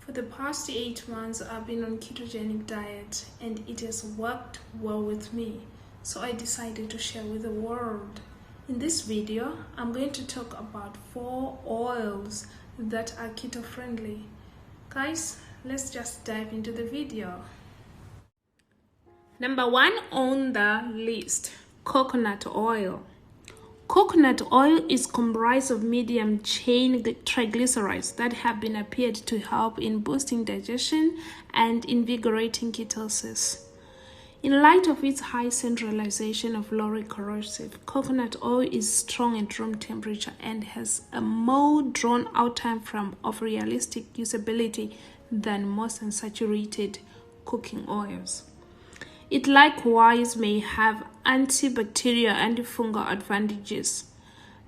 For the past 8 months, I've been on ketogenic diet and it has worked well with me. So I decided to share with the world. In this video, I'm going to talk about 4 oils that are keto friendly. Guys, let's just dive into the video. Number 1 on the list, coconut oil. Coconut oil is comprised of medium-chain triglycerides that have been appeared to help in boosting digestion and invigorating ketosis. In light of its high centralization of low corrosive, coconut oil is strong at room temperature and has a more drawn-out time frame of realistic usability than most unsaturated cooking oils. It likewise may have antibacterial and fungal advantages.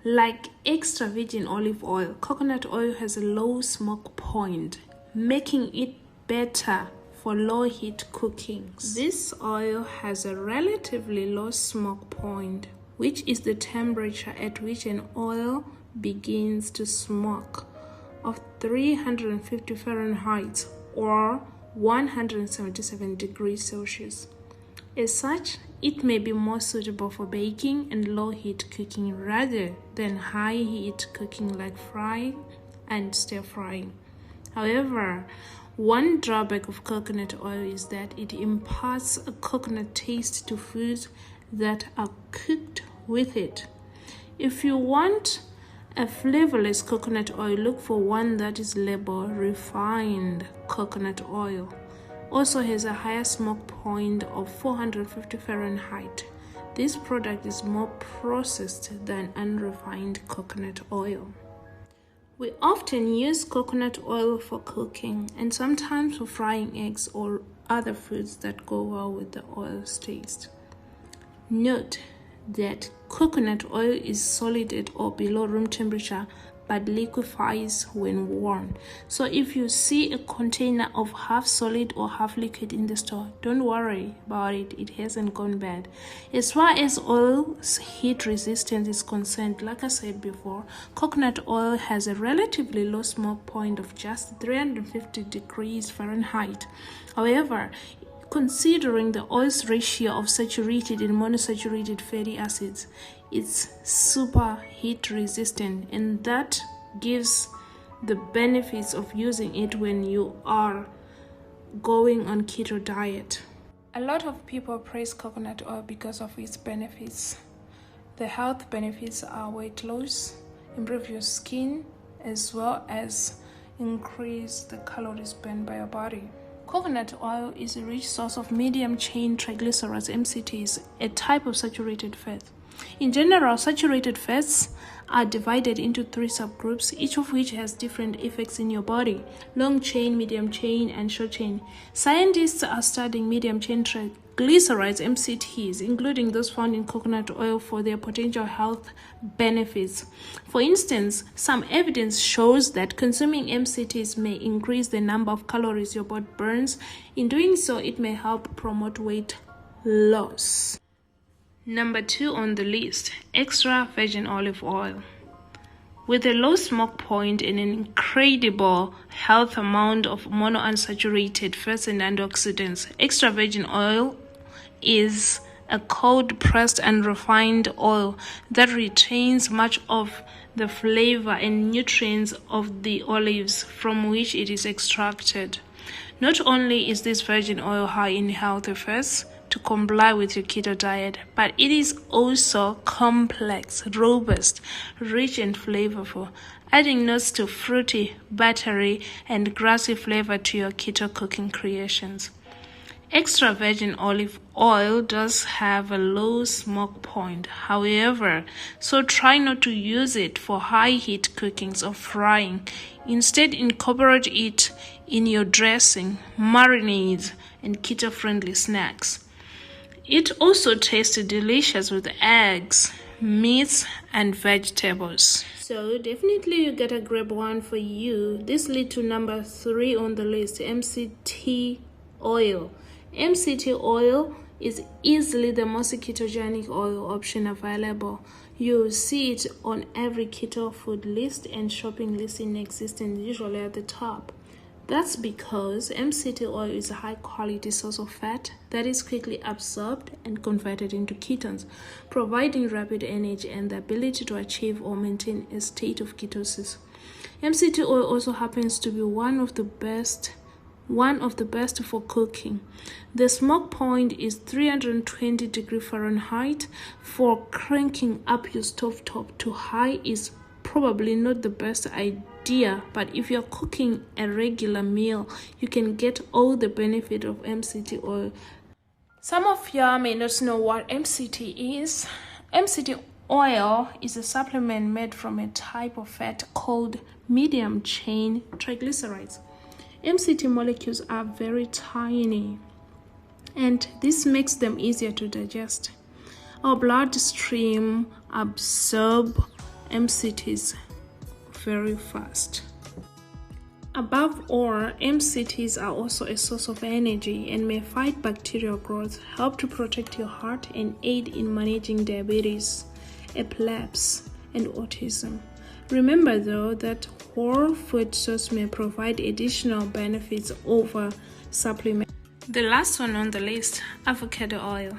Like extra virgin olive oil, coconut oil has a low smoke point, making it better for low heat cooking. This oil has a relatively low smoke point, which is the temperature at which an oil begins to smoke, of 350 Fahrenheit or 177 degrees Celsius. As such, it may be more suitable for baking and low-heat cooking rather than high-heat cooking like frying and stir-frying. However, one drawback of coconut oil is that it imparts a coconut taste to foods that are cooked with it. If you want a flavorless coconut oil, look for one that is labeled refined coconut oil. Also has a higher smoke point of 450 Fahrenheit. This product is more processed than unrefined coconut oil. We often use coconut oil for cooking and sometimes for frying eggs or other foods that go well with the oil's taste. Note that coconut oil is solid at or below room temperature but liquefies when warm. So if you see a container of half solid or half liquid in the store, don't worry about it, it hasn't gone bad. As far as oil's heat resistance is concerned, like I said before, coconut oil has a relatively low smoke point of just 350 degrees Fahrenheit. However, considering the oil's ratio of saturated and monosaturated fatty acids, it's super heat resistant, and that gives the benefits of using it when you are going on keto diet. A lot of people praise coconut oil because of its benefits. The health benefits are weight loss, improve your skin, as well as increase the calories burned by your body. Coconut oil is a rich source of medium-chain triglycerides, MCTs, a type of saturated fat. In general, saturated fats are divided into 3 subgroups, each of which has different effects in your body: long chain, medium chain, and short chain. Scientists are studying medium chain triglycerides, MCTs, including those found in coconut oil, for their potential health benefits. For instance, some evidence shows that consuming MCTs may increase the number of calories your body burns. In doing so, it may help promote weight loss. Number 2 on the list, extra virgin olive oil. With a low smoke point and an incredible health amount of monounsaturated fats and antioxidants, extra virgin oil is a cold-pressed and refined oil that retains much of the flavor and nutrients of the olives from which it is extracted. Not only is this virgin oil high in healthy fats to comply with your keto diet, but it is also complex, robust, rich, and flavorful, adding notes to fruity, buttery, and grassy flavor to your keto cooking creations. Extra virgin olive oil does have a low smoke point, however, so try not to use it for high heat cookings or frying. Instead, incorporate it in your dressing, marinades, and keto-friendly snacks. It also tastes delicious with eggs, meats, and vegetables. So definitely you gotta grab one for you. This leads to number 3 on the list, MCT oil. MCT oil is easily the most ketogenic oil option available. You'll see it on every keto food list and shopping list in existence, usually at the top. That's because MCT oil is a high-quality source of fat that is quickly absorbed and converted into ketones, providing rapid energy and the ability to achieve or maintain a state of ketosis. MCT oil also happens to be one of the best for cooking. The smoke point is 320 degrees Fahrenheit. For cranking up your stovetop to high is probably not the best idea, but if you're cooking a regular meal, you can get all the benefit of MCT oil. Some of y'all may not know what MCT is. MCT oil is a supplement made from a type of fat called medium chain triglycerides. MCT molecules are very tiny, and this makes them easier to digest. Our bloodstream absorbs MCTs very fast. Above all, MCTs are also a source of energy and may fight bacterial growth, help to protect your heart, and aid in managing diabetes, epilepsy, and autism. Remember though that whole food source may provide additional benefits over supplements. The last one on the list, avocado oil.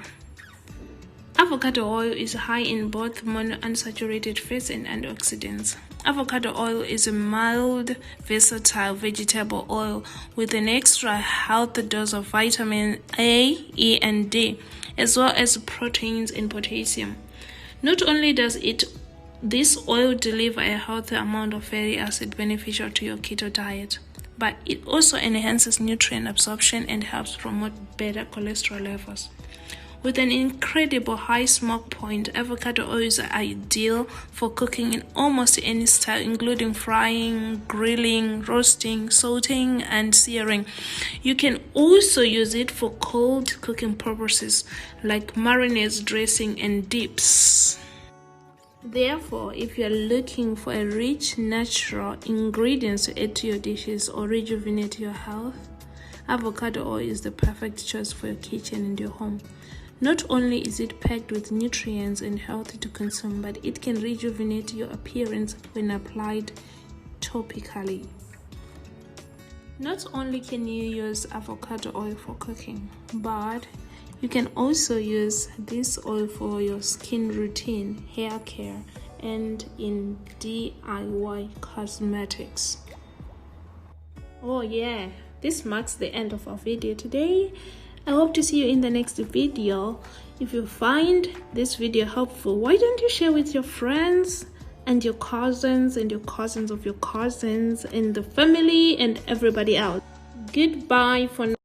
Avocado oil is high in both monounsaturated fats and antioxidants. Avocado oil is a mild, versatile vegetable oil with an extra healthy dose of vitamin A, E, and D, as well as proteins and potassium. Not only does this oil deliver a healthy amount of fatty acid beneficial to your keto diet, but it also enhances nutrient absorption and helps promote better cholesterol levels. With an incredible high smoke point, avocado oil is ideal for cooking in almost any style, including frying, grilling, roasting, sauteing, and searing. You can also use it for cold cooking purposes like marinades, dressing, and dips. Therefore, if you are looking for a rich, natural ingredients to add to your dishes or rejuvenate your health, avocado oil is the perfect choice for your kitchen and your home. Not only is it packed with nutrients and healthy to consume, but it can rejuvenate your appearance when applied topically. Not only can you use avocado oil for cooking, but you can also use this oil for your skin routine, hair care, and in DIY cosmetics. Oh yeah, this marks the end of our video today. I hope to see you in the next video. If you find this video helpful, why don't you share with your friends and your cousins and your cousins of your cousins and the family and everybody else. Goodbye for now.